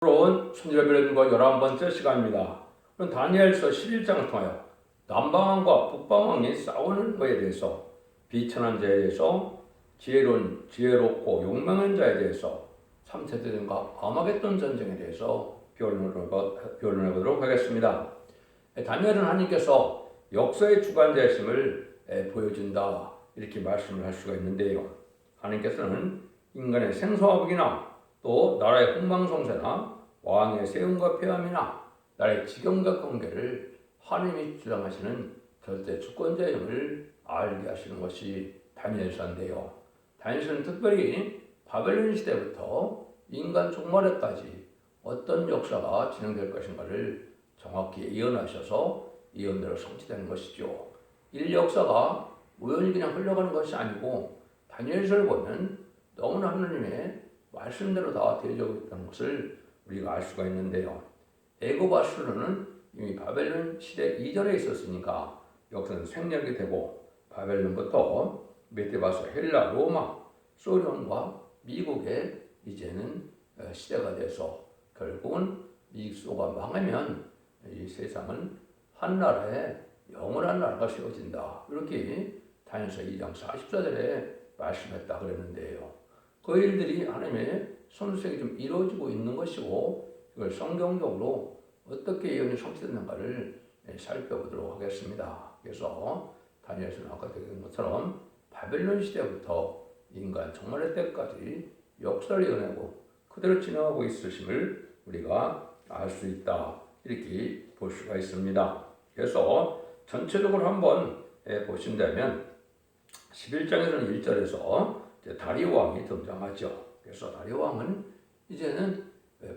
새로운 순절별과 11번째 시간입니다. 오늘 다니엘서 11장을 통하여 남방왕과 북방왕이 싸우는 것에 대해서 비천한 자에 대해서 지혜롭고 용맹한 자에 대해서 3차 대전과 아마겟돈 전쟁에 대해서 변론해 보도록 하겠습니다. 다니엘은 하나님께서 역사의 주관자이심을 보여준다 이렇게 말씀을 할 수가 있는데요. 하나님께서는 인간의 생사화복이나 또 나라의 흥망성쇠나 왕의 세움과 폐함이나 나라의 지경과 관계를 하나님이 주장하시는 절대 주권자임을 알게 하시는 것이 다니엘서인데요. 다니엘서는 특별히 바벨론 시대부터 인간 종말에까지 어떤 역사가 진행될 것인가를 정확히 예언하셔서 예언대로 성취되는 것이죠. 이 역사가 우연히 그냥 흘러가는 것이 아니고 다니엘서를 보면 너무나 하나님의 말씀대로 다 되어지고 있다는 것을 우리가 알 수가 있는데요. 애굽 아수르는 이미 바벨론 시대 이전에 있었으니까 역사는 생략이 되고 바벨론부터 메데바서, 헬라, 로마, 소련과 미국의 이제는 시대가 돼서 결국은 미국소가 망하면 이 세상은 한 나라의 영원한 나라가 세워진다. 이렇게 다니엘서 2장 44절에 말씀했다 그랬는데요. 그 일들이 하나님의 손수색이 좀 이루어지고 있는 것이고 이걸 성경적으로 어떻게 예언이 성취됐는가를 살펴보도록 하겠습니다. 그래서 다니엘서는 아까 얘기한 것처럼 바벨론 시대부터 인간 종말의 때까지 역사를 예언하고 그대로 진행하고 있으심을 우리가 알 수 있다 이렇게 볼 수가 있습니다. 그래서 전체적으로 한번 보신다면 11장에서는 1절에서 다리오 왕이 등장하죠. 그래서 다리오 왕은 이제는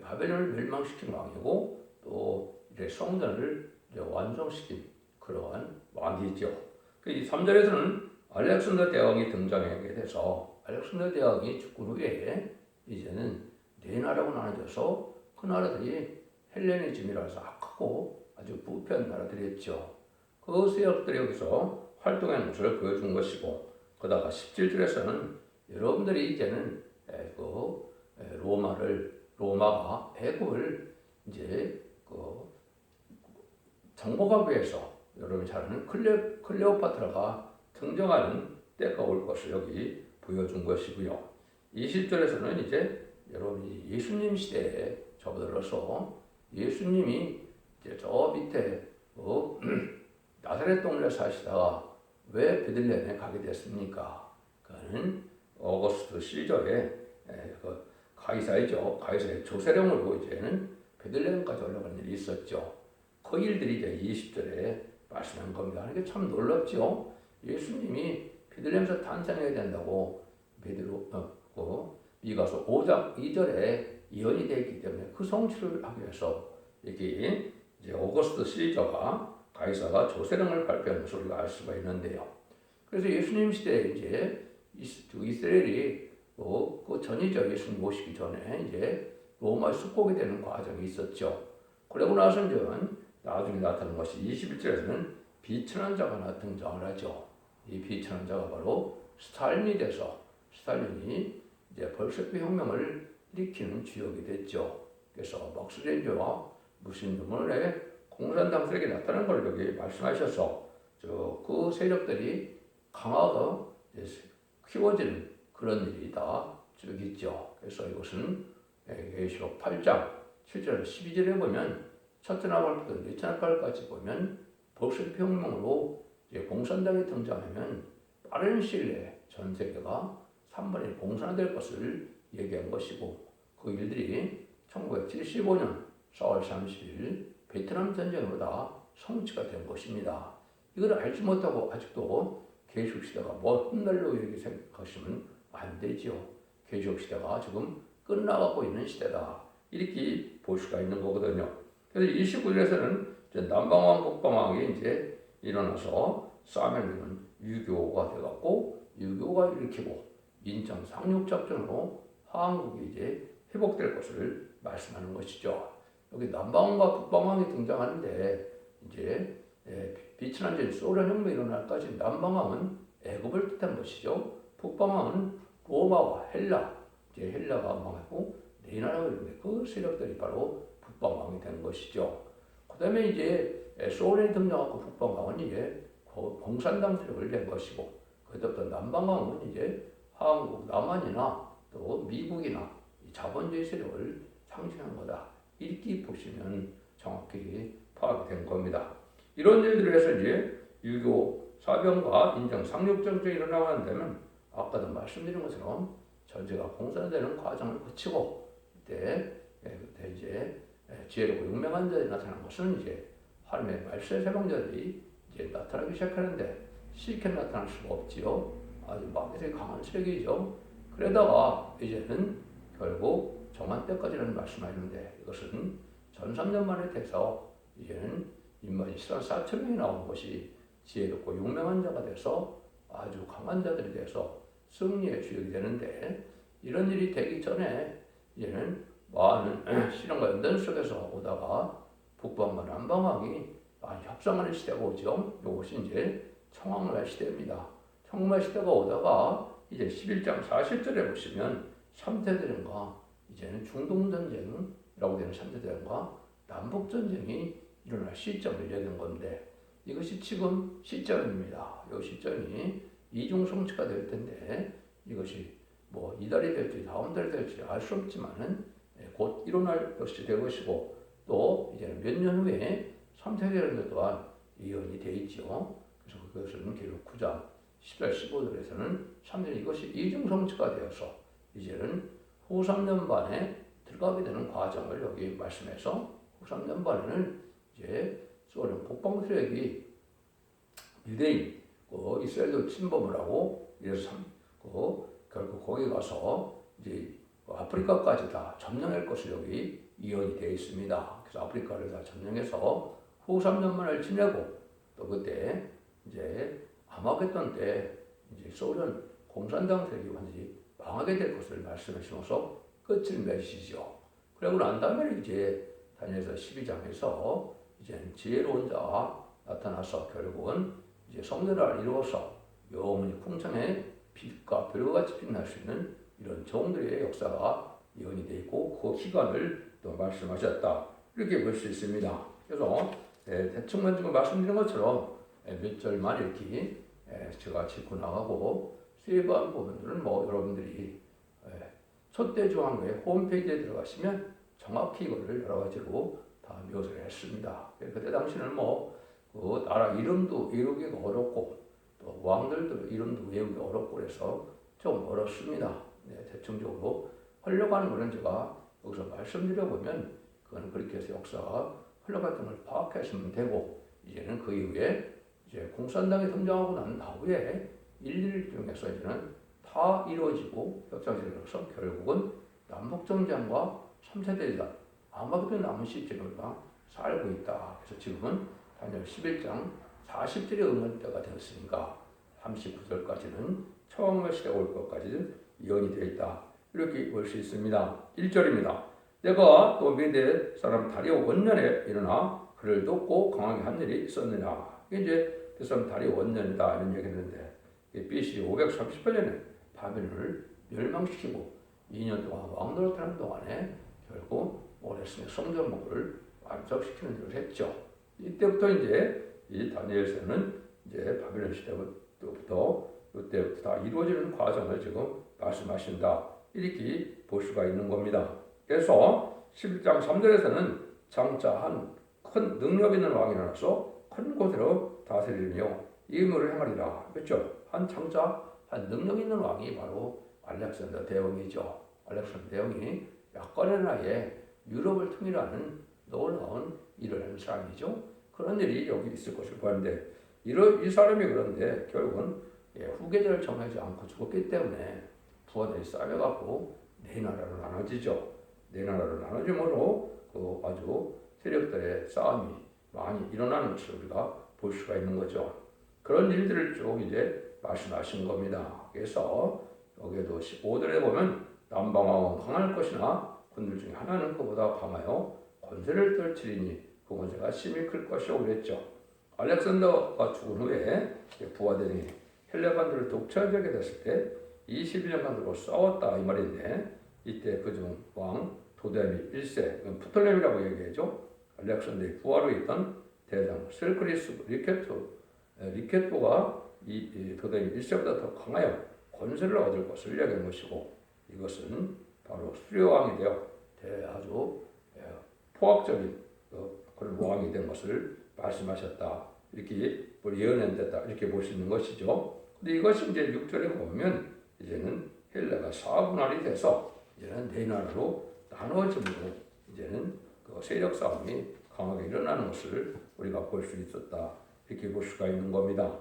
바벨론을 멸망시킨 왕이고 또 이제 성전을 이제 완성시킨 그러한 왕이죠. 이 3절에서는 알렉산더 대왕이 등장하게 돼서 알렉산더 대왕이 죽은 후에 이제는 네 나라로 나눠져서 그 나라들이 헬레니즘이라서 악하고 아주 부패한 나라들이었죠. 그 세력들이 여기서 활동하는 것을 보여준 것이고 그다가 17절에서는 여러분들이 이제는 로마가 애굽을 이제 정복하기 위해서 여러분이 잘 아는 클레오파트라가 등장하는 때가 올 것을 여기 보여준 것이고요. 20절에서는 이제 여러분이 예수님 시대에 접어들어서 예수님이 이제 저 밑에 나사렛 동네 사시다가 왜 베들레헴에 가게 됐습니까? 그는 어거스트 시절에 가이사이죠. 가이사의 조세령으로 이제는 베들레헴까지 올라가는 일이 있었죠. 그 일들이 이제 20절에 말씀한 겁니다. 이게 참 놀랍죠. 예수님이 베들레헴에서 탄생해야 된다고 미가서 5장 2절에 예언이 되어 있기 때문에 그 성취를 하기 위해서 이게 이제 어거스트 시저가 가이사가 조세령을 발표하는 것을 우리가 알 수가 있는데요. 그래서 예수님 시대에 이제 이스라엘이 그 전이죠. 예수님 모시기 전에 이제 로마에 숙고게 되는 과정이 있었죠. 그러고 나서는 나중에 나타난 것이 21절에서는 비천한 자가 등장을 하죠. 이 비천한 자가 바로 스탈린이 돼서 스탈린이 이제 볼셰비크 혁명을 일으키는 주역이 됐죠. 그래서 막스레인주와 무신론의 공산당 세력이 나타난 걸 여기 말씀하셔서 그 세력들이 강화가 키워지는 그런 일이 다 쭉 있죠. 그래서 이것은 계시록 8장 7절 12절에 보면 첫째 나발부터 넷째 나발까지 보면 볼셰비크 혁명으로 공산당이 등장하면 빠른 시일 내에 전 세계가 3분의 1 공산화될 것을 얘기한 것이고 그 일들이 1975년 4월 30일 베트남 전쟁으로 다 성취가 된 것입니다. 이걸 알지 못하고 아직도 계시록 시대가 훗날로 이렇게 생각하시면 안 되죠. 계시록 시대가 지금 끝나가고 있는 시대다. 이렇게 볼 수가 있는 거거든요. 그래서 29절에서는 남방왕, 북방왕이 이제 일어나서 싸우면 유교가 돼갖고 유교가 일으키고 인천 상륙작전으로 한국이 이제 회복될 것을 말씀하는 것이죠. 여기 남방왕과 북방왕이 등장하는데 이제 비천한 지 소련 혁명이 일어날까지 남방왕은 애굽을 뜻한 것이죠. 북방왕은 로마와 헬라, 이제 헬라가 망하고 내나라고 있는데 그 세력들이 바로 북방왕이 되는 것이죠. 그 다음에 이제 소련이 등장하고 북방왕은 이제 공산당 세력을 낸 것이고, 그때부터 남방왕은 이제 한국, 남한이나 또 미국이나 자본주의 세력을 상징한 거다. 이렇게 보시면 정확히 파악이 된 겁니다. 이런 일들을 해서 이제 유교 사병과 인정 상륙정책이 일어나고 난 다면 아까도 말씀드린 것처럼 전제가 공산되는 과정을 거치고 그때 이제 지혜롭고 용맹한 자들이 나타난 것은 이제 하루의 말세 세방자들이 이제 나타나기 시작하는데 쉽게 나타날 수가 없지요. 아주 막대히 강한 세력이죠. 그러다가 이제는 결국 정한 때까지라는 말씀하셨는데 이것은 전 3년 만에 돼서 이제는 인마이 4,000명이 나온 것이 지혜롭고 용맹한 자가 돼서 아주 강한 자들이 돼서 승리의 주역이 되는데, 이런 일이 되기 전에 이제는 많은 시련과 연단 속에서 오다가 북방과 남방왕이 협상하는 시대가 오죠. 이것이 이제 청왕말 시대입니다. 청왕말 시대가 오다가 이제 11장 40절에 보시면 3대대전과 이제는 중동전쟁이라고 되는 3대대전과 남북전쟁이 일어날 시점을 얘기한 건데, 이것이 지금 시점입니다. 이 시점이 이중성취가 될 텐데, 이것이 뭐 이달이 될지 다음 달이 될지 알 수 없지만은 곧 일어날 것이 될 것이고, 또 이제는 몇 년 후에 3세대전 또한 예언이 되어 있죠. 그래서 그것은 기록 9장 10절 15절에서는 3년 이것이 이중성취가 되어서 이제는 후 3년 반에 들어가게 되는 과정을 여기 말씀해서, 후 3년 반에는 이제 소련 북방 세력이 유대인, 이스라엘도 침범을 하고 이래서 결국 거기 가서 이제 아프리카까지 다 점령할 것으로 여기 예언이 되어 있습니다. 그래서 아프리카를 다 점령해서 후 3년 만을 지내고, 또 그때 이제 아마겟돈 때 이제 소련 공산당 세력이 완전히 망하게 될 것을 말씀하시면서 끝을 맺으시죠. 그러고 난 다음에 이제 다니엘서 12장에서 이제 지혜로운 자가 나타나서 결국은 이제 성전을 이루어서 영원히 풍성의 빛과 별과 빛날 수 있는 이런 종들의 역사가 예언이 되어 있고, 그 기간을 또 말씀하셨다. 이렇게 볼 수 있습니다. 그래서 대충만 지금 말씀드린 것처럼 몇 절만 이렇게 제가 짚고 나가고, 세부한 부분들은 뭐 여러분들이 첫대중앙회 홈페이지에 들어가시면 정확히 이거를 여러 가지로 다 묘사를 했습니다. 그때 당시는 그 나라 이름도 외우기가 어렵고, 또 왕들도 이름도 외우기 어렵고 그래서 좀 어렵습니다. 대충적으로 흘러가는 거는 제가 여기서 말씀드려보면 그건 그렇게 해서 역사가 흘러갔던 걸 파악했으면 되고, 이제는 그 이후에 이제 공산당이 등장하고 난 다음에 일일 중에서 이제는 다 이루어지고 역사적으로서 결국은 남북정전과 3세대전 아마도 남은 시점을 살고 있다. 그래서 지금은 다니엘 11장 40절의 응원 때가 되었으니까 39절까지는 청왕말 시대가 올 것까지 예언이 되어 있다. 이렇게 볼 수 있습니다. 1절입니다. 내가 또 메대 사람 다리오 원년에 일어나 그를 돕고 강하게 한 일이 있었느냐. 이게 이제 그 사람 다리오 원년이다 이런 얘기했는데, BC 538년에 바벨론을 멸망시키고 2년 동안 왕노릇하는 동안에 결국 오레스의 성전목을 완성시키는 일을 했죠. 이때부터 이제 이 다니엘서는 이제 바벨론 시대부터 이때부터 다 이루어지는 과정을 지금 말씀하신다. 이렇게 볼 수가 있는 겁니다. 그래서 11장 3절에서는 장차 한 큰 능력 있는 왕이 나서 큰 곳으로 다스리며 임무를 행하리라. 그렇죠? 한 장차 한 능력 있는 왕이 바로 알렉산더 대왕이죠. 알렉산더 대왕이 약간의 나이에 유럽을 통일하는 놀라운 일을 하는 사람이죠. 그런 일이 여기 있을 것을 보았는데, 이 사람이 그런데 결국은 후계자를 정하지 않고 죽었기 때문에 부하들이 쌓여갖고 네 나라로 나눠지죠. 네 나라로 나눠짐으로 그 아주 세력들의 싸움이 많이 일어나는 것을 우리가 볼 수가 있는 거죠. 그런 일들을 쭉 이제 말씀하신 겁니다. 그래서 여기에도 15절에 보면 남방왕은 강할 것이나 군들 중에 하나는 그보다 강하여 권세를 떨치리니 그 권세가 심히 클 것이라고 그랬죠. 알렉산더가 죽은 후에 부하들이 헬레반들을 독차지하게 됐을 때 21년간 싸웠다 이 말인데, 이때 그중 왕 도데미 1세, 프톨레미라고 얘기하죠. 알렉산더의 부하로 있던 대장 셀크리스 리케토가 이 도데미 1세보다 더 강하여 권세를 얻을 것을 여긴 것이고, 이것은 바로 수려왕이 되어 아주 포악적인 그런 왕이 된 것을 말씀하셨다. 이렇게 예언했다. 이렇게 볼 수 있는 것이죠. 근데 이것이 이제 6절에 보면 이제는 헬라가 4분할이 돼서 이제는 네 나라로 나누어짐으로 이제는 그 세력 싸움이 강하게 일어나는 것을 우리가 볼 수 있었다. 이렇게 볼 수가 있는 겁니다.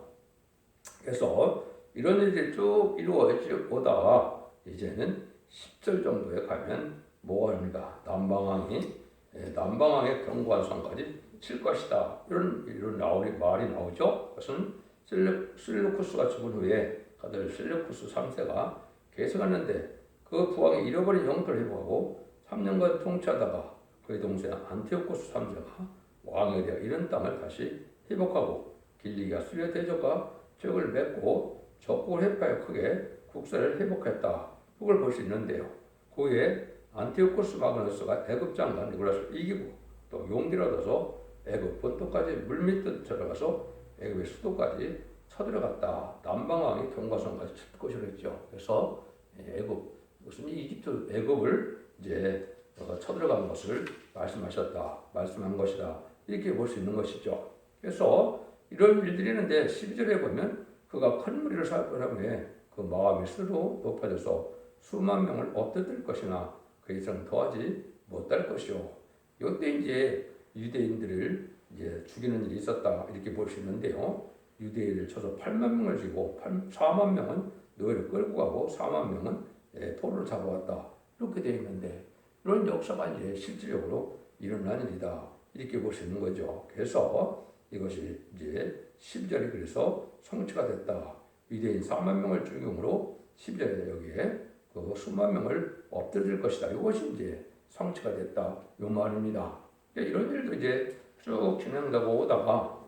그래서 이런 일들이 쭉 이루어지다가 이제는 10절 정도에 가면 뭐가 합니까? 남방왕의 견고한 성까지 칠 것이다. 이런 말이 나오죠. 그것은 셀루쿠스가 죽은 후에 아들 셀루쿠스 3세가 계승하는데 그 부왕이 잃어버린 영토를 회복하고 3년간 통치하다가 그의 동생 안티오코스 3세가 왕에 되어 이런 땅을 다시 회복하고 길리기아 수려 대적과 적을 맺고 적국을 회파해 크게 국사를 회복했다. 그걸 볼 수 있는데요. 그 후에 안티오코스 마그너스가 애굽 장관 니고라스를 이기고 또 용기를 얻어서 애굽 본토까지 물밑듯 들어가서 애굽의 수도까지 쳐들어갔다. 남방왕이 경과선까지 칠 것이라 했죠. 그래서 애굽, 무슨 이집트 애굽을 이제 쳐들어간 것을 말씀한 것이다. 이렇게 볼 수 있는 것이죠. 그래서 이런 일들이 있는데 12절에 보면 그가 큰 무리를 살펴보며 그 마음이 스스로 높아져서 수만 명을 없애들 것이나 그 이상 더하지 못할 것이요. 이때 이제 유대인들을 이제 죽이는 일이 있었다. 이렇게 볼 수 있는데요. 유대인을 쳐서 8만 명을 죽이고 4만 명은 노예를 끌고 가고 4만 명은 포로를 잡아왔다. 이렇게 되어 있는데 이런 역사가 이제 실질적으로 일어난 일이다. 이렇게 볼 수 있는 거죠. 그래서 이것이 이제 10절이 그래서 성취가 됐다. 유대인 4만 명을 죽임으로 10절에 여기에 그 수만 명을 엎드릴 것이다. 이것이 이제 성취가 됐다. 이 말입니다. 이런 일도 이제 쭉 진행되고 오다가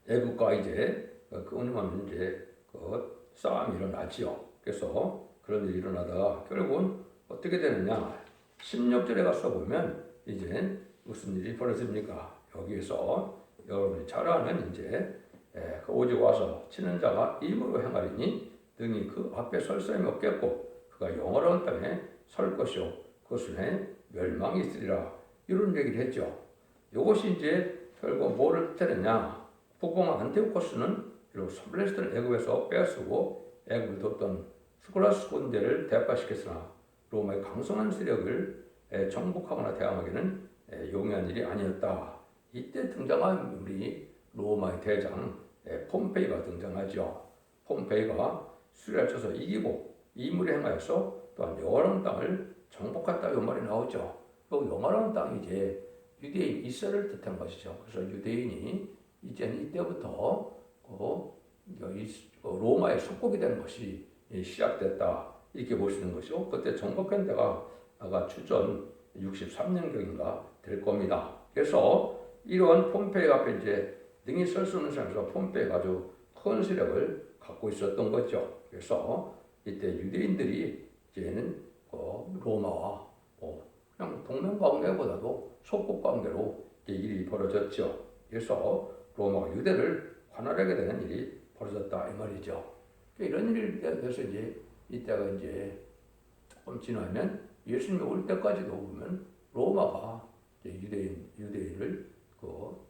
애국과 이제 끊임없는 이제 그 싸움이 일어나지요. 그래서 그런 일이 일어나다가 결국은 어떻게 되느냐? 16절에 가서 보면 이제 무슨 일이 벌어집니까? 여기에서 여러분이 잘 아는 이제 그 오직 와서 치는 자가 임으로 행하리니 등이 그 앞에 설 사람이 없겠고 그가 영원한 땅에 설 것이요 그것은 멸망이 있으리라. 이런 얘기를 했죠. 이것이 이제 결국 뭐를 뜻하느냐? 북왕 안티오코스는 블레셋을 애굽에서 빼앗고 애굽을 뒀던 스코라스 군대를 대파시켰으나 로마의 강성한 세력을 정복하거나 대항하기는 용이한 일이 아니었다. 이때 등장한 우리 로마의 대장 폼페이가 등장하죠. 폼페이가 수리를 쳐서 이기고 이물에 행하여서 또한 영원한 땅을 정복했다. 이 말이 나오죠. 그 영원한 땅이 이제 유대인 이스라엘을 뜻한 것이죠. 그래서 유대인이 이제는 이때부터 로마의 속국이 되는 것이 시작됐다. 이렇게 볼 수 있는 것이고 그때 정복한 데가 아마 주전 63년경인가 될 겁니다. 그래서 이러한 폼페이 앞에 이제 능히 설 수 없는 상황에서 폼페이가 아주 큰 세력을 갖고 있었던 거죠. 그래서 이때 유대인들이 이제는 로마와 그냥 동맹 관계보다도 속국 관계로 일이 벌어졌죠. 그래서 로마가 유대를 관할하게 되는 일이 벌어졌다 이 말이죠. 이런 일에 대해서 이제 이때가 이제 조금 지나면 예수님이 올 때까지도 보면 로마가 이제 유대인을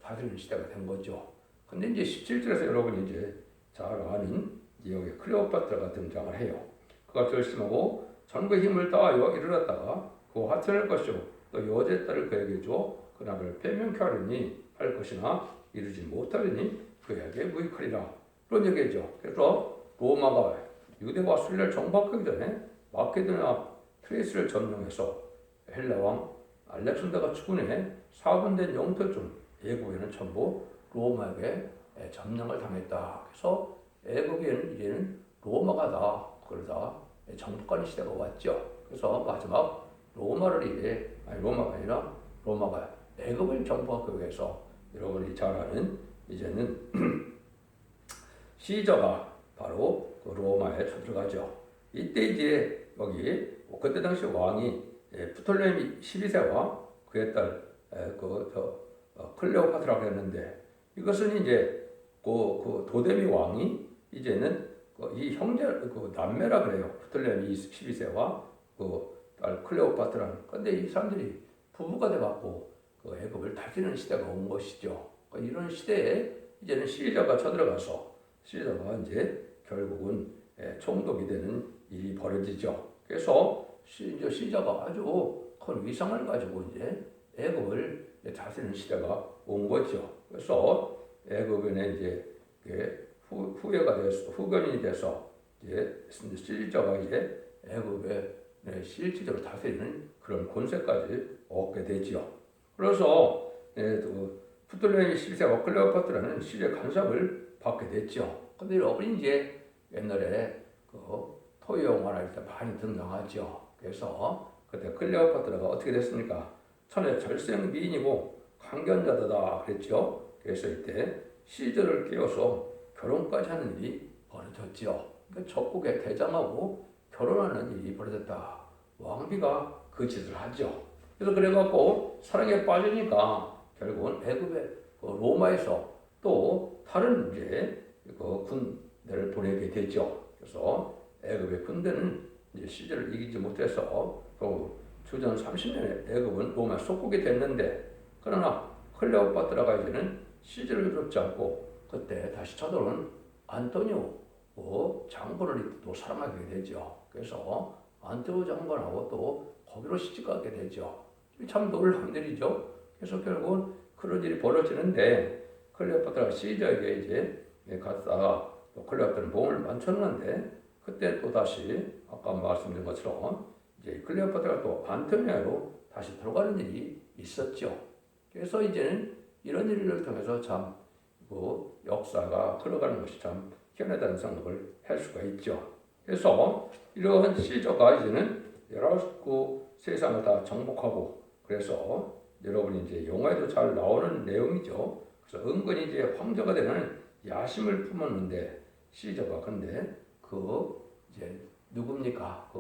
다스리는 시대가 된 거죠. 근데 이제 17절에서 여러분이 이제 잘 아는 여기 클레오파트라가 등장을 해요. 그가 결심하고 전부의 힘을 다하여 이르렀다가 그 하찮을 것이요 또 여제 딸을 그에게 줘 그날을 패명케 하려니 할 것이나 이루지 못하려니 그에게 무익하리라. 그런 얘기죠. 그래서 로마가 유대와 순례를 정복하기 전에 마케도니아 트레이스를 점령해서 헬라 왕 알렉산더가 추근해 4분된 영토 중 애굽에는 전부 로마에게 점령을 당했다. 그래서 애굽에는 이제는 로마가 다 그걸 다 정복하는 시대가 왔죠. 그래서 마지막 로마가 아니라 로마가 애굽을 정복하기 위해서 여러분이 잘 아는 이제는 시저가 바로 그 로마에 쳐들어가죠. 이때 이제 여기 그때 당시 왕이 프톨레미 12세와 그의 딸 클레오파트라고 했는데 이것은 이제 그 도데미 왕이 이제는 이 형제 남매라 그래요. 프톨레미 12세와 그 딸 클레오파트라는. 근데 이 사람들이 부부가 돼갖고 애굽을 다스리는 시대가 온 것이죠. 이런 시대에 이제는 시리자가 쳐들어가서 시리자가 이제 결국은 총독이 되는 일이 벌어지죠. 그래서 이제 시리자가 아주 큰 위상을 가지고 이제 애굽을 다스리는 시대가 온 거죠. 그래서 애굽에 이제 후견인이 돼서 이제 시리자가 이제 애굽에 실질적으로 다스리는 그런 권세까지 얻게 되지요. 그래서 프톨레미 12세와 클레오파트라는 시리아 간섭을 받게 됐죠. 근데 여러분이 이제 옛날에 토요용화할 때 많이 등장하죠. 그래서 그때 클레오파트라가 어떻게 됐습니까? 천의 절생 미인이고 강견자다 그랬죠. 그래서 이때 시저를 깨워서 결혼까지 하는 일이 벌어졌죠. 그러니까 적국의 대장하고 결혼하는 일이 벌어졌다. 왕비가 그 짓을 하죠. 그래서 그래갖고 사랑에 빠지니까 결국은 애굽의 로마에서 또 다른 이제 군대를 보내게 되죠. 그래서 애굽의 군대는 이제 시절을 이기지 못해서 주전 30년에 애굽은 로마 속국이 됐는데 그러나 클레오파트라가 이제는 시절을 쫓지 않고 그때 다시 쳐들어온 안토니오 장군을 또 사랑하게 되죠. 그래서 안토니오 장군하고 또 거기로 시집가게 되죠. 참 놀라운 일이죠. 그래서 결국은 그런 일이 벌어지는데 클레오파트라가 시저에게 이제 갔다가 클레오파트라는 몸을 만졌는데 그때 또 다시 아까 말씀드린 것처럼 이제 클레오파트라가 또 안토니아로 다시 들어가는 일이 있었죠. 그래서 이제는 이런 일을 통해서 참 역사가 흘러가는 것이 참 희한하다는 생각을 할 수가 있죠. 그래서 이런 시저가 이제는 여러 세상을 다 정복하고 그래서 여러분이 이제 영화에도 잘 나오는 내용이죠. 그래서 은근히 이제 황제가 되는 야심을 품었는데 시저가 근데 이제 누굽니까?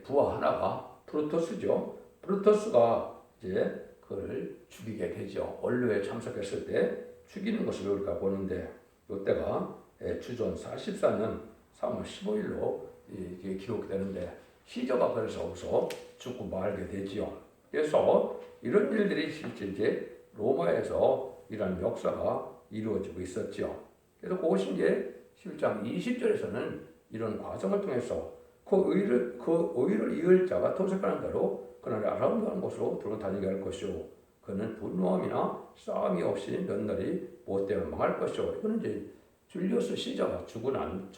부하 하나가 브루터스죠. 브루터스가 이제 그를 죽이게 되죠. 원로에 참석했을 때 죽이는 것을 우리가 보는데 이때가 주전 44년 3월 15일로 이게 기록되는데 시저가 그래서 거기서 죽고 말게 되지요. 그래서 이런 일들이 실제 이제 로마에서 이런 역사가 이루어지고 있었죠. 그래서 그것이 이제 11장 20절에서는 이런 과정을 통해서 그 의를 이을 자가 토색하는 대로 그날의 아름다운 곳으로 들어 다니게 할 것이요. 그는 분노함이나 싸움이 없이 몇 날이 못되어 망할 것이요. 이거는 이제 줄리우스 시저가 죽고 난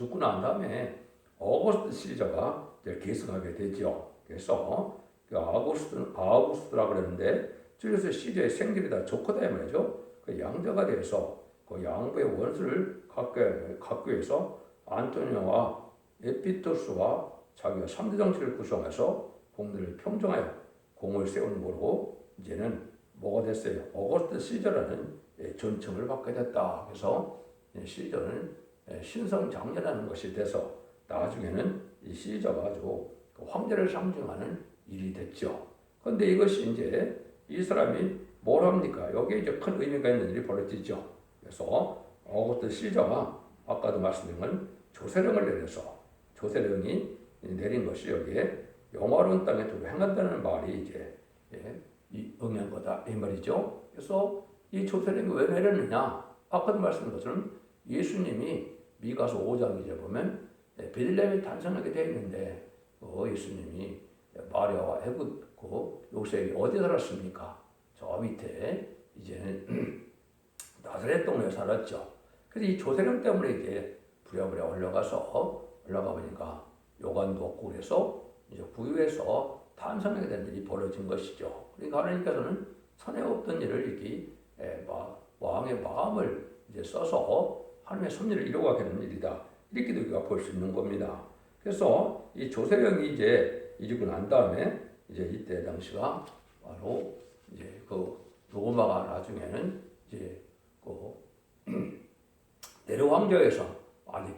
다음에 어거스트 시저가 계승하게 되죠. 그래서 아우구스트라고 그러는데 줄리우스 시저의 생길이 다 좋거다 이 말이죠. 그 양자가 돼서 그 양부의 원수를 갖기 위해서 안토니오와 에피토스와 자기가 3대 정치를 구성해서 공들을 평정하여 공을 세우는 거로 이제는 뭐가 됐어요? 어거스트 시저라는 존칭을 받게 됐다. 그래서 시저는 신성장녀라는 것이 돼서 나중에는 이 시저가 아주 황제를 상징하는 일이 됐죠. 그런데 이것이 이제 이 사람이 뭘 합니까? 여기에 이제 큰 의미가 있는 일이 벌어지죠. 그래서 어거스트 시저가 아까도 말씀드린 건 조세령을 내려서 조세령이 내린 것이 여기에 영화로운 땅에 두고 행한다는 말이 이제 응한 거다 이 말이죠. 그래서 이 조세령이 왜 내렸느냐? 아까도 말씀드린 것처럼 예수님이 미가서 5장 이제 보면 베들레헴에 탄생하게 되어 있는데 예수님이 마리아와 애굽 요셉이 어디 살았습니까? 저 밑에 이제는 나사렛 동네에 살았죠. 그래서 이 조세령 때문에 이제 부랴부랴 올라가 보니까 요관도 없고 그래서 이제 부유해서 탄생하게 된 일이 벌어진 것이죠. 그러니까 하나님께서는 선에 없던 일을 이렇게 왕의 마음을 이제 써서 하나님의 섭리를 이루어가게 되는 일이다. 이렇게도 우리가 볼 수 있는 겁니다. 그래서 이 조세령이 이제 이르고 난 다음에 이제 이때 당시가 바로 이제 로마가 나중에는 이제 네로 황제에서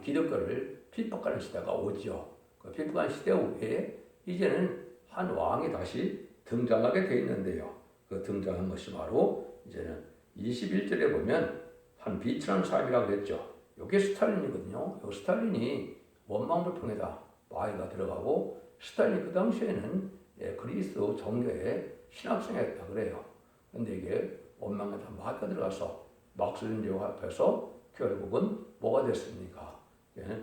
기독교를 핍박하는 시대가 오죠. 그 핍박하는 시대 후에 이제는 한 왕이 다시 등장하게 돼 있는데요. 그 등장한 것이 바로 이제는 21절에 보면 한 비트라는 사람이라고 그랬죠. 이게 스탈린이거든요. 이 스탈린이 원망불평에다 마이가 들어가고 스탈린이 그 당시에는 그리스 정교의 신학생이었다 그래요. 근데 이게 원망에다 마이가 들어가서 막스린제와 합해서 결국은 뭐가 됐습니까?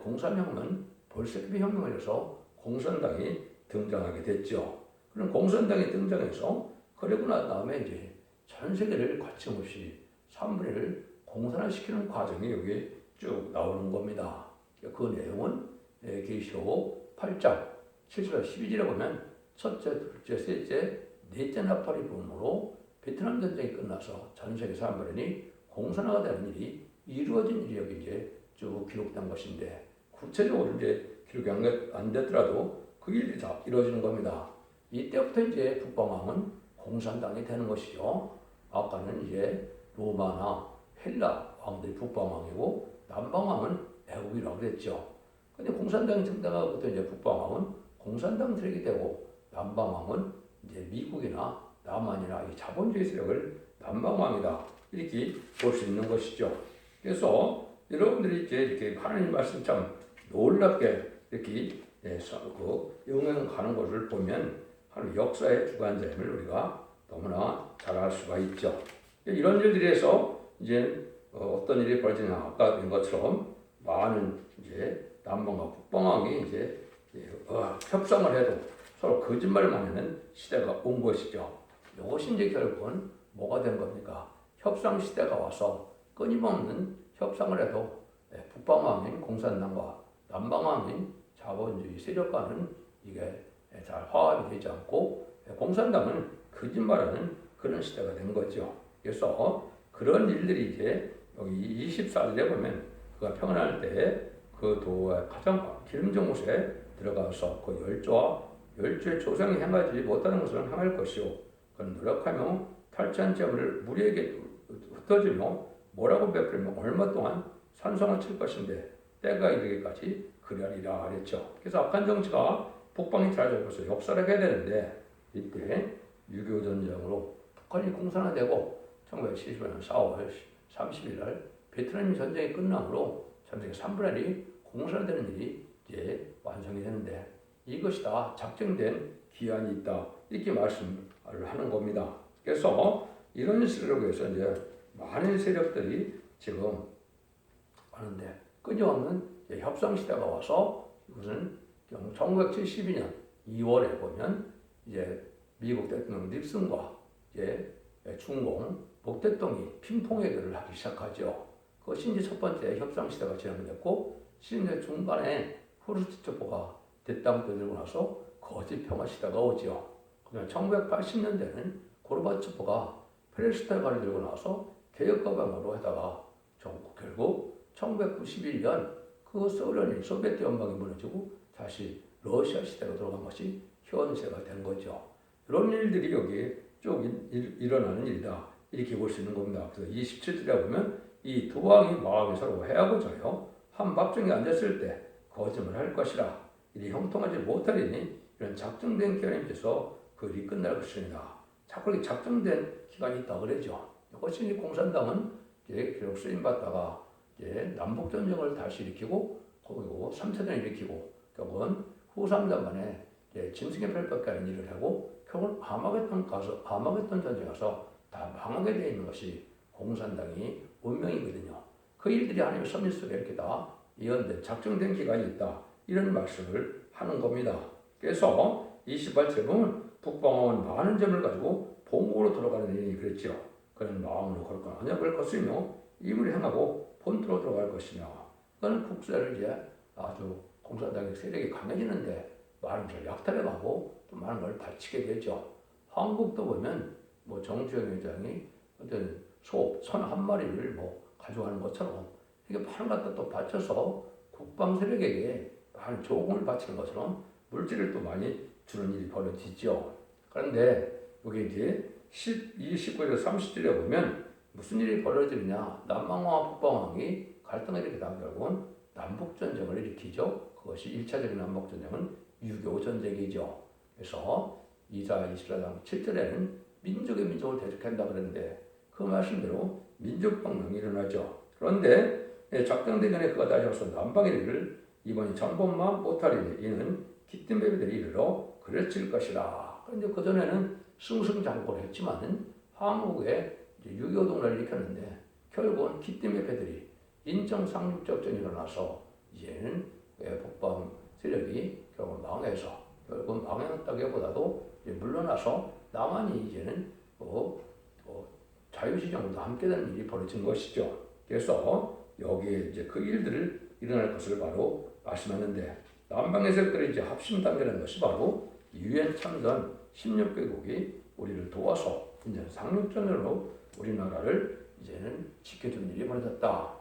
공산혁명은 볼셰비키 혁명을 해서 공산당이 등장하게 됐죠. 그럼 공산당이 등장해서 그러고 난 다음에 이제 전 세계를 거침없이 3분의 1을 공산화시키는 과정이 여기 쭉 나오는 겁니다. 그 내용은 계시록 8장 7절 12절에 보면 첫째, 둘째, 셋째, 넷째 나팔이 부음으로 베트남 전쟁이 끝나서 전 세계 3분의 1이 공산화가 되는 일이 이루어진 일이 여기 이제 쭉 기록된 것인데 구체적으로 이제 기록이 안 됐더라도 그 일이 다 이루어지는 겁니다. 이때부터 이제 북방왕은 공산당이 되는 것이죠. 아까는 이제 로마나 헬라 왕들이 북방왕이고 남방왕은 애국이라고 그랬죠. 근데 공산당이 등장하고부터 이제 북방왕은 공산당들에게 되고 남방왕은 이제 미국이나 남한이나 이 자본주의 세력을 남방왕이다 이렇게 볼 수 있는 것이죠. 그래서 여러분들이 이제 이렇게 하나님 말씀 참 놀랍게 이렇게 영향 가는 것을 보면 하나님 역사의 주관자임을 우리가 너무나 잘 알 수가 있죠. 이런 일들에서 이제 어떤 일이 벌어지냐 아까 본 것처럼 많은 이제 남방과 북방왕이 이제 협상을 해도 서로 거짓말만 하는 시대가 온 것이죠. 이것이 이제 결국은 뭐가 된 겁니까? 협상 시대가 와서 끊임없는 협상을 해도 북방왕인 공산당과 남방왕인 자본주의 세력과는 이게 잘 화합이 되지 않고 공산당은 거짓말하는 그런 시대가 된 거죠. 그래서 그런 일들이 이제 여기 24절에 보면 그가 평안할 때 그 도의 가장 기름진 곳에 들어가서 그 열조의 조상이 행하지 못하는 것을 행할 것이요. 그는 노력하며 탈취한 재물을 무리에게 흩어지며 뭐라고 베풀며 얼마 동안 산성을 칠 것인데 때가 이르기까지 그러리라 그랬죠. 그래서 악한 정치가 북방이 잘되고서 역사를 해야 되는데 이때 6.25 전쟁으로 북한이 공산화되고 1975년 4월 30일 날 베트남 전쟁이 끝나므로 전 세계 3분의 1이 공산화되는 일이 이제 완성이 되는데 이것이 다 작정된 기한이 있다 이렇게 말씀을 하는 겁니다. 그래서 이런 식으로 해서 이제 많은 세력들이 지금 하는데 끊임없는 협상 시대가 와서 이것은 1972년 2월에 보면 이제 미국 대통령 닉슨과 이제 중공 목대통령이 핑퐁회의를 하기 시작하죠. 그것이 이제 첫 번째 협상 시대가 진행됐고 70년 중반에 후르츠초프가 대땅 들고 나서 거짓 평화 시대가 오죠. 그다음 1980년대는 고르바초프가 페레스타이가를 들고 나서 개혁가방으로 하다가 결국 1991년 그 소비에트 연방이 무너지고 다시 러시아 시대로 돌아간 것이 현세가 된 거죠. 이런 일들이 여기 쭉 일어나는 일이다. 이렇게 볼 수 있는 겁니다. 그래서 27절에 보면 이 두 왕이 마음이 서로 해하고져요. 한 밥중에 앉았을 때 거짓말 할 것이라 이리 형통하지 못하리니 이런 작정된 기간임께서 그 일이 끝날 것입니다. 자꾸 이렇게 작정된 기간이 있다 그러죠. 이것이 공산당은 이제 계속 쓰임받다가 이제 남북전쟁을 다시 일으키고 그리고 3차전을 일으키고 결국은 후삼전 간에 짐승의 별밖에 아닌 일을 하고 결국은 아마겟돈 전쟁에 가서 다 망하게 되어 있는 것이 공산당이 운명이거든요. 그 일들이 하나님의 섭리 속에 이렇게 다 예언된 작정된 기간이 있다. 이런 말씀을 하는 겁니다. 그래서 28절에 보면 북방왕은 많은 점을 가지고 본국으로 돌아가는 일이 그랬죠. 그는 마음으로 거룩한 언약을 거스리며 임을 행하고 본토로 들어갈 것이며 그는 국세를 이제 아주 공산당의 세력이 강해지는데 많은 걸 약탈해가고 또 많은 걸 바치게 되죠. 한국도 보면 뭐 정주영 회장이 어떤 선 한 마리를 뭐 가져가는 것처럼 이게 많은 갖다 또 바쳐서 국방 세력에게 많은 조공을 바치는 것처럼 물질을 또 많이 주는 일이 벌어지죠. 그런데 여기 이제 29절 30절에 보면 무슨 일이 벌어지느냐 남방왕과 북방왕이 갈등을 일으키다 결국은 남북전쟁을 일으키죠. 그것이 1차적인 남북전쟁은 6.25 전쟁이죠. 그래서 이사 24장 7절에는 민족의 민족을 대적한다 그랬는데 그 말씀대로 민족혁명이 일어나죠. 그런데 작정되기 전에 그가 다시 와서 남방에 이르기를 이번이 전번만 못하리니 이는 깃든 베베들이 이르러 그르칠 것이라. 그런데 그전에는 승승장구를 했지만은 한국에 6.25 동란을 일으켰는데 결국은 깃든 베베들이 인정 상륙작전이 일어나서 이제는 북방 세력이 결국 망해서 결국 망했다기보다도 물러나서 남한이 이제는 자유시장으로 함께 되는 일이 벌어진 것이죠. 그래서 여기에 이제 그 일들을 일어날 것을 바로 말씀하는데 남방의 세력들의 이제 합심 단계라는 것이 바로 유엔 참전 16개국이 우리를 도와서 이제 상륙전으로 우리나라를 이제는 지켜주는 일이 벌어졌다.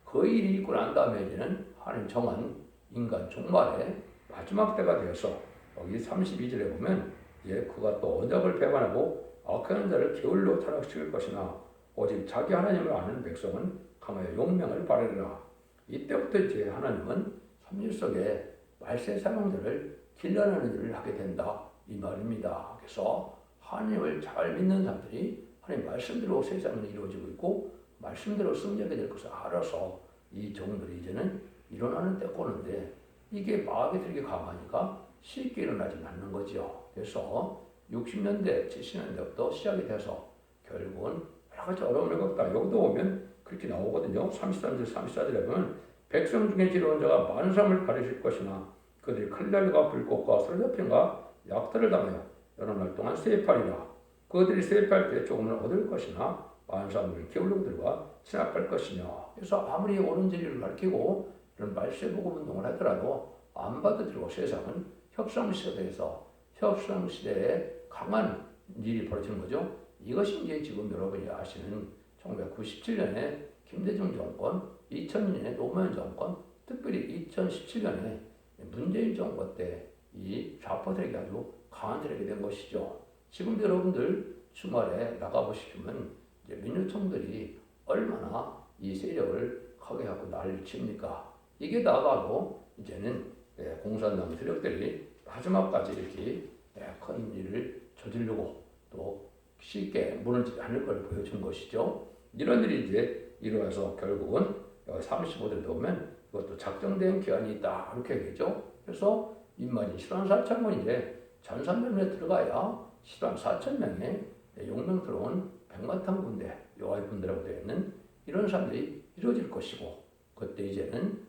그 일이 있고 난 다음에 이제는 하나님 정한 인간 종말의 마지막 때가 되어서 여기 32절에 보면 그가 또 언약을 배반하고 악한 자를 게을로 타락시킬 것이나 오직 자기 하나님을 아는 백성은 강하여 용맹을 바르리라. 이때부터 이제 하나님은 3일 속에 말세 사명들을 길러내는 일을 하게 된다 이 말입니다. 그래서 하나님을 잘 믿는 사람들이 하나님 말씀대로 세상은 이루어지고 있고 말씀대로 승리하게 될 것을 알아서 이 종들이 이제는 일어나는 때 오는데 이게 마귀 들게 강하니까 쉽게 일어나지 않는 거죠. 그래서 60년대, 70년대부터 시작이 돼서 결국은 여러 가지 어려움을 겪다. 여기도 보면 그렇게 나오거든요. 33절, 34절에 보면 백성 중에 지혜로운 자가 많은 사람을 가르칠 것이나 그들이 칼날과 불꽃과 사로잡힘과 약탈을 당하여 여러 날 동안 세입하리라. 그들이 세입할 때 조금은 얻을 것이나 많은 사람들을 게을러들과 진압할 것이며. 그래서 아무리 옳은 진리를 가르치고 이런 말세복음 운동을 하더라도 안 받아들이고 세상은 협상시대에서 협상시대에 강한 일이 벌어지는 거죠. 이것이 이제 지금 여러분이 아시는 1997년에 김대중 정권, 2002년에 노무현 정권, 특별히 2017년에 문재인 정권 때 이 좌파 세력이 아주 강한 세력이 된 것이죠. 지금도 여러분들 주말에 나가보시면 이제 민주청들이 얼마나 이 세력을 크게 하고 난리를 칩니까? 이게 나가도 이제는 공산당 세력들이 마지막까지 이렇게 큰 일을 저지르고 또 쉽게 무너지지 않을 걸 보여준 것이죠. 이런 일이 이제 일어나서 결국은 35절에 보면 이것도 작정된 기한이 있다 이렇게 얘기죠. 그래서 인만이 14,000명 이제 전산면에 들어가야 14,000명의 용맹스러운 백만탄 군대 여호와의 군대라고 되어 있는 이런 사람들이 이루어질 것이고 그때 이제는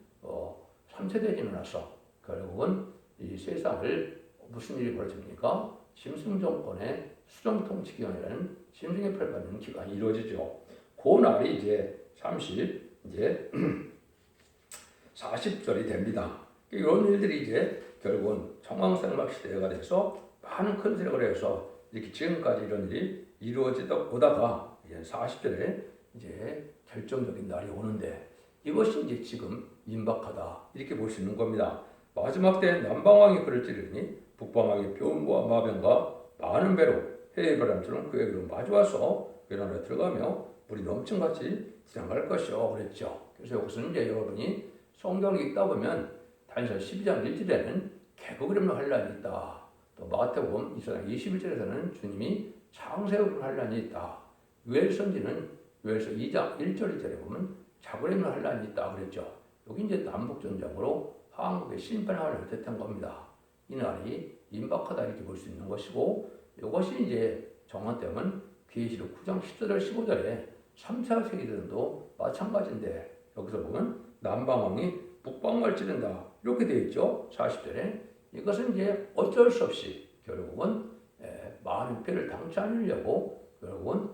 3세대에 일어나서 결국은 이 세상을 무슨 일이 벌어집니까? 심승 정권의 수정 통치 기간이라는 심승의 표를 받는 기간이 이루어지죠. 그 날이 이제 40절이 됩니다. 이런 일들이 이제 결국은 청왕생막 시대가 돼서 많은 큰 세력을 해서 이렇게 지금까지 이런 일이 이루어지다 오다가 이제 40절에 이제 결정적인 날이 오는데 이것이 이제 지금 임박하다 이렇게 볼 수 있는 겁니다. 마지막 때 남방왕이 그를 찌르니 북방왕이 병과 마병과 많은 배로 해의 바람처럼 그에게로 마주와서 외란에 들어가며 물이 넘침같이 지나갈 것이요 그랬죠. 그래서 여기서는 이제 여러분이 성경을 읽다 보면 다니엘 12장 1절에는 개국이라는 환란이 있다. 또 마태복음 2장 21절에서는 주님이 창세를 환란이 있다. 요엘서는 요엘서 2장 1절 2절에 보면 자구림의 환란이 있다 그랬죠. 여기 이제 남북전쟁으로 한국의 심판의 환란을 뜻한 겁니다. 이 날이 임박하다 이렇게 볼 수 있는 것이고 이것이 이제 정한 때는 계시록 9장 10절 15절에 3차 세계대전도 마찬가지인데 여기서 보면 남방왕이 북방왕을 찌른다 이렇게 되어 있죠. 40절에 이것은 이제 어쩔 수 없이 결국은 많은 피해를 당치 않으려고 결국은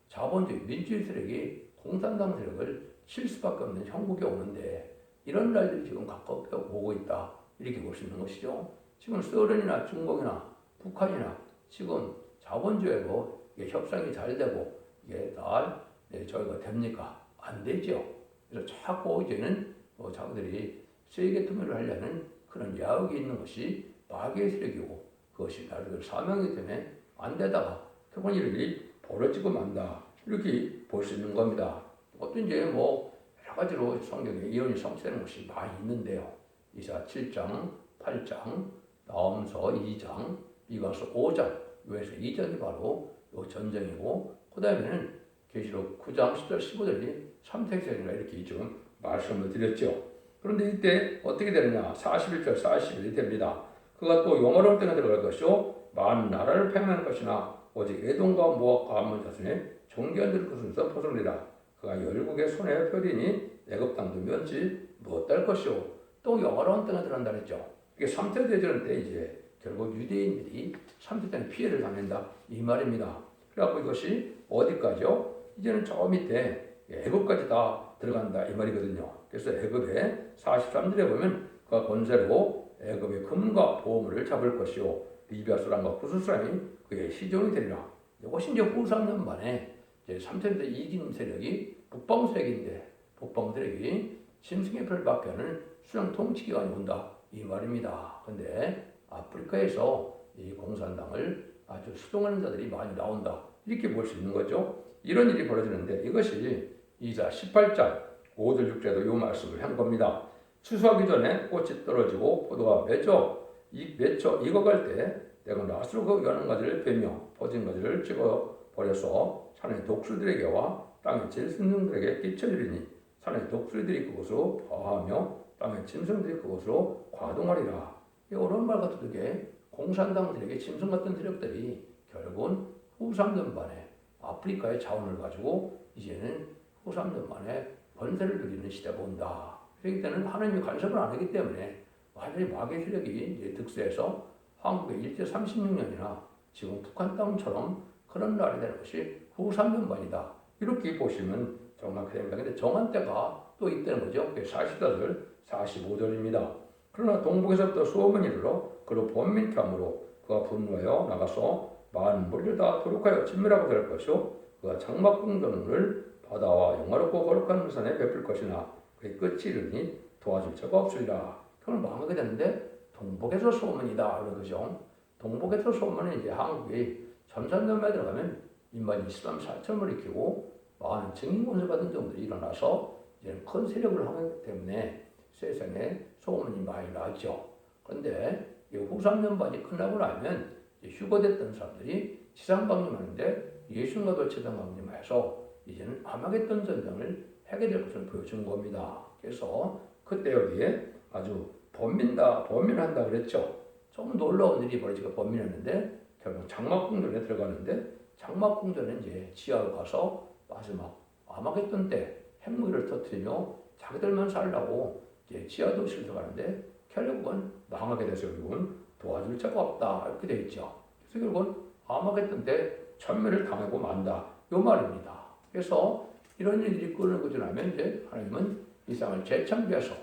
자본주의 민주주의 세력이 공산당 세력을 칠 수밖에 없는 형국에 오는데 이런 날들이 지금 가깝게 오고 있다 이렇게 볼 수 있는 것이죠. 지금 소련이나 중국이나 북한이나 지금 자본주의로 협상이 잘 되고 이게 다 저희가 됩니까? 안 되죠. 그래서 자꾸 이제는 자기들이 세계 통일을 하려는 그런 야욕이 있는 것이 마귀의 세력이고 그것이 나름대로 사명이기 때문에 안 되다가 결국 이런 일이 벌어지고 만다 이렇게 볼 수 있는 겁니다. 그것도 이제 여러 가지로 성경에 예언이 성취되는 것이 많이 있는데요. 이사 7장, 8장, 나오면서 2장, 미가서 5장, 요에서 2장이 바로 요 전쟁이고, 그 다음에는 계시록 9장 10절 15절이 삼택전이라 이렇게 지금 말씀을 드렸죠. 그런데 이때 어떻게 되느냐? 41절 41절이 됩니다. 그가 또 영화로운 때가 들어갈 것이요 많은 나라를 패망할 것이나 오직 에돔과 모압과 암몬 자손의 종교한들 것에서 포성되라. 그가 열국의 손에 펴리니 애굽 땅도 면치 못할 것이요 또 영화로운 때가 들어간다 그랬죠. 이게 3태 대전 때 이제 결국 유대인들이 3태 때는 피해를 당한다 이 말입니다. 그래갖고 이것이 어디까지요? 이제는 저 밑에 애굽까지 다 들어간다 이 말이거든요. 그래서 애굽에 43절에 보면 그가 권세로 애굽의 금과 보물을 잡을 것이요 리비아 수람과 구스 수람이 그의 시종이 되리라. 이것이 이제 후 3년 만에 이제 3태 때 이긴 세력이 북방 세력인데 북방 세력이 짐승의 표를 받게 하는 수령 통치 기간이 온다 이 말입니다. 근데 아프리카에서 이 공산당을 아주 수동하는 자들이 많이 나온다 이렇게 볼 수 있는 거죠. 이런 일이 벌어지는데 이것이 이사 18장 5절 6절에도 이 말씀을 한 겁니다. 추수하기 전에 꽃이 떨어지고 포도가 맺혀 익어갈 때 내가 낫으로 그 여는 가지를 베며 퍼진 가지를 찍어 버려서 산의 독수리들에게와 땅의 질승들에게 끼쳐주리니 산의 독수리들이 그곳으로 거하며 땅의 짐승들이 그곳으로 과동하리라. 이런 말 같은 게 공산당들에게 짐승 같은 세력들이 결국은 후 3년 만에 아프리카의 자원을 가지고 이제는 후 3년 만에 번세를 누리는 시대가 온다. 그렇기 때문에 하나님이 간섭을 안 하기 때문에 완전히 마귀의 세력이 이제 득세해서 한국의 일제 36년이나 지금 북한 땅처럼 그런 날이 되는 것이 후 3년 만이다. 이렇게 보시면 정말 됩니다. 근데 정한 때가 또 있다는 거죠. 44절, 45절입니다. 그러나 동북에서부터 수험은 이르러 그로 번민케 하므로 그가 분노하여 나가서 많은 무리를 다 도륙하여 진멸하고 될 것이요 그가 장막궁전을 바다와 영화롭고 거룩한 산에 베풀 것이나 그의 끝이 이르니 도와줄 자가 없으리라. 그걸 망하게 되는데 동북에서 소문이다 이런 거죠. 동북에서 소문은 이제 한국이 점산점에 들어가면 인만 23, 4천을 일으키고 많은 증인권세 받은 종들이 일어나서 이제 큰 세력을 하기 때문에 세상에 소문이 많이 나죠. 그런데 후 3년반이 끝나고 나면 휴거됐던 사람들이 지상 방문하는데 예수님과 지상 방문해서 이제는 아마겟돈 전쟁을 하게 될 것을 보여준 겁니다. 그래서 그때 여기에 아주 번민한다 그랬죠. 좀 놀라운 일이 벌어지고 번민했는데 결국 장막궁전에 들어가는데 장막궁전에 이제 지하로 가서 마지막 아마겟돈 때 핵무기를 터뜨리며 자기들만 살라고 이제 지하 도시로 들어가는데 결국은 망하게 돼서 결국은 도와줄 자가 없다 이렇게 되어 있죠. 그래서 결국은 아마겟돈 때 천멸을 당하고 만다 이 말입니다. 그래서 이런 일들이 끊어지고 나면 이제 하나님은 이 땅을 재창조해서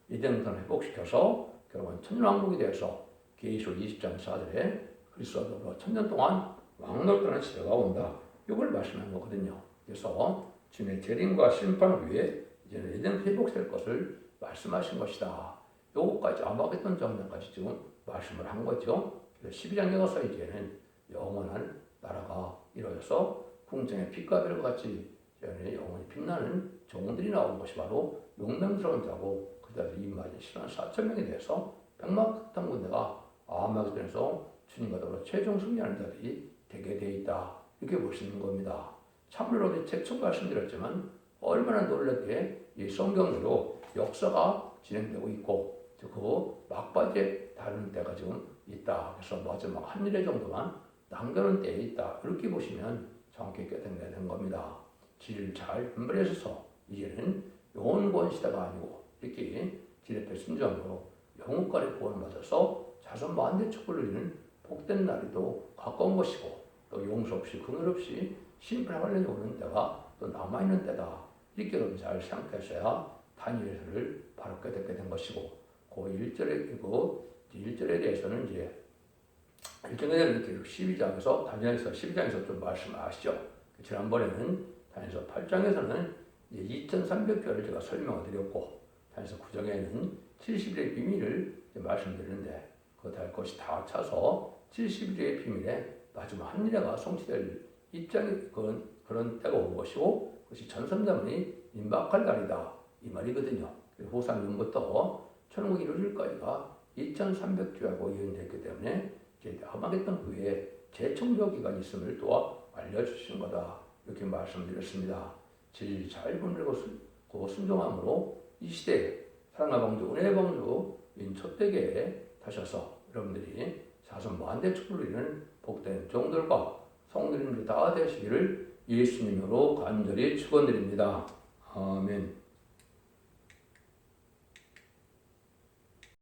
이den턴을 회복시켜서 결국은 천년왕국이 되어서 계시록 20장 4절에 그리스도로 천년 동안 왕노릇하는 시대가 온다. 이걸 말씀한 거거든요. 그래서 주님의 재림과 심판을 위해 이제는 이den 회복될 것을 말씀하신 것이다. 요거까지 아마겟돈 전쟁까지 지금 말씀을 한 거죠. 그래서 12장에 가서 이제는 영원한 나라가 이루어져서 궁정의 빛과 별과 같이 영원히 빛나는 종들이 나온 것이 바로 용맹스러운 자고 그다음에 이만이 실한 4,000명에 대해서 백마탄 군대가 아마겟돈에서 주님과 더불어 최종 승리하는 자들이 되게 돼 있다. 이렇게 볼 수 있는 겁니다. 참으로 최초 말씀드렸지만 얼마나 놀랍게 이 성경으로 역사가 진행되고 있고 그 막바지에 다루는 때가 지금 있다. 그래서 마지막 한 일의 정도만 남겨놓은 때에 있다. 이렇게 보시면 정확히 깨닫게 된 겁니다. 지를 잘 분별해서 이제는 영원권 시대가 아니고 이렇게 지뢰패 순정으로 영혼까지 구원받아서 자손 만대 척을 누리는 복된 날이 또 가까운 것이고 또 용서 없이 그늘 없이 심판하려니 오는 때가 또 남아있는 때다. 이렇게 좀 잘 생각하셔야 다니엘서를 바로 깨닫게 된 것이고 그 1절에 대해서는 이제 1절에 이렇게 12장에서 다니엘서 12장에서 좀 말씀하시죠. 지난번에는 다니엘서 8장에서는 이제 2300절을 제가 설명을 드렸고 다니엘서 9장에는 70일의 비밀을 말씀드리는데 그거 할 것이 다 차서 70일의 비밀에 마지막 한 일회가 성취될 입장이 그런 때가 온 것이고 그것이 전선자문이 임박할 날이다 이 말이거든요. 후 3년부터 천국이 이루어질까지가 2300주하고 예언됐기 때문에 이제 아마겟돈 후에 재청조 기간이 있음을 또 알려주신 거다. 이렇게 말씀드렸습니다. 질 잘 분들고 순종함으로 이 시대에 사랑과 방주, 은혜의 방주 촛대기에 타셔서 여러분들이 자손 무한대 축복을 이루는 복된 종들과 성도님들 다 되시기를 예수님으로 간절히 축원드립니다. 아멘.